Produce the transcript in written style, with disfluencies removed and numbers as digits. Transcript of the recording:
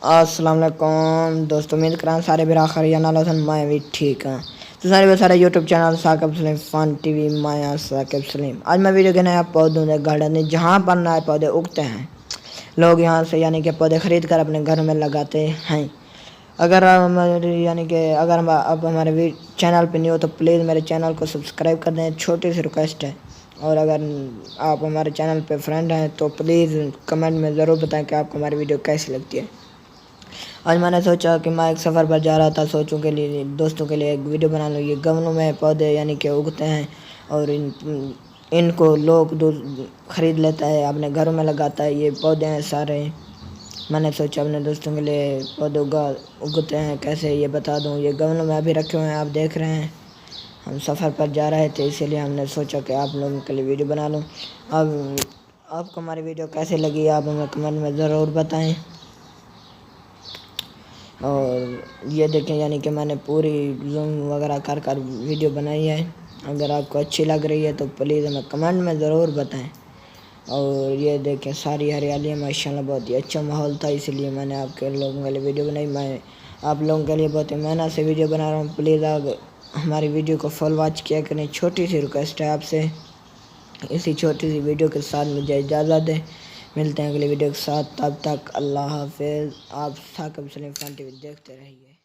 السلام علیکم دوستو، امید کران سارے برا خیریت نال ہن، میں بھی ٹھیک ہاں۔ تو سارے یوٹیوب چینل ثاقب سلیم فن ٹی وی میں ثاقب سلیم۔ آج میں ویڈیو کے نیا پودوں کے گارڈن جہاں پر نئے پودے اگتے ہیں لوگ یہاں سے کہ پودے خرید کر اپنے گھر میں لگاتے ہیں۔ اگر اگر آپ ہمارے چینل پہ نہیں ہو تو پلیز میرے چینل کو سبسکرائب کر دیں، چھوٹی سی ریکویسٹ ہے۔ اور اگر آپ ہمارے چینل پہ فرینڈ ہیں تو پلیز کمنٹ میں ضرور بتائیں کہ آپ کو ہماری ویڈیو کیسی لگتی ہے۔ آج میں نے سوچا کہ میں ایک سفر پر جا رہا تھا، سوچوں کے لیے دوستوں کے لیے ایک ویڈیو بنا لوں۔ یہ گملوں میں پودے اگتے ہیں اور ان کو لوگ خرید لیتا ہے، اپنے گھروں میں لگاتا ہے۔ یہ پودے ہیں سارے، میں نے سوچا اپنے دوستوں کے لیے پودے اگتے ہیں کیسے یہ بتا دوں۔ یہ گملوں میں ابھی رکھے ہوئے ہیں، آپ دیکھ رہے ہیں۔ ہم سفر پر جا رہے تھے، اسی لیے ہم نے سوچا کہ آپ لوگوں کے لیے ویڈیو بنا لوں۔ اب آپ کو ہماری ویڈیو کیسے لگی آپ ہمیں کمنٹ میں ضرور بتائیں۔ اور یہ دیکھیں کہ میں نے پوری زوم وغیرہ کر ویڈیو بنائی ہے۔ اگر آپ کو اچھی لگ رہی ہے تو پلیز ہمیں کمنٹ میں ضرور بتائیں۔ اور یہ دیکھیں ساری ہریالی ہے، ماشاءاللہ بہت ہی اچھا ماحول تھا، اسی لیے میں نے آپ کے لوگوں کے لیے ویڈیو بنائی۔ میں آپ لوگوں کے لیے بہت ہی محنت سے ویڈیو بنا رہا ہوں، پلیز آپ ہماری ویڈیو کو فل واچ کیا کریں۔ چھوٹی سی ریکویسٹ ہے آپ سے۔ اسی چھوٹی سی ویڈیو کے ساتھ مجھے اجازت دیں، ملتے ہیں اگلی ویڈیو کے ساتھ، تب تک اللہ حافظ۔ آپ ثاقب سلیم فن ٹی وی دیکھتے رہیے۔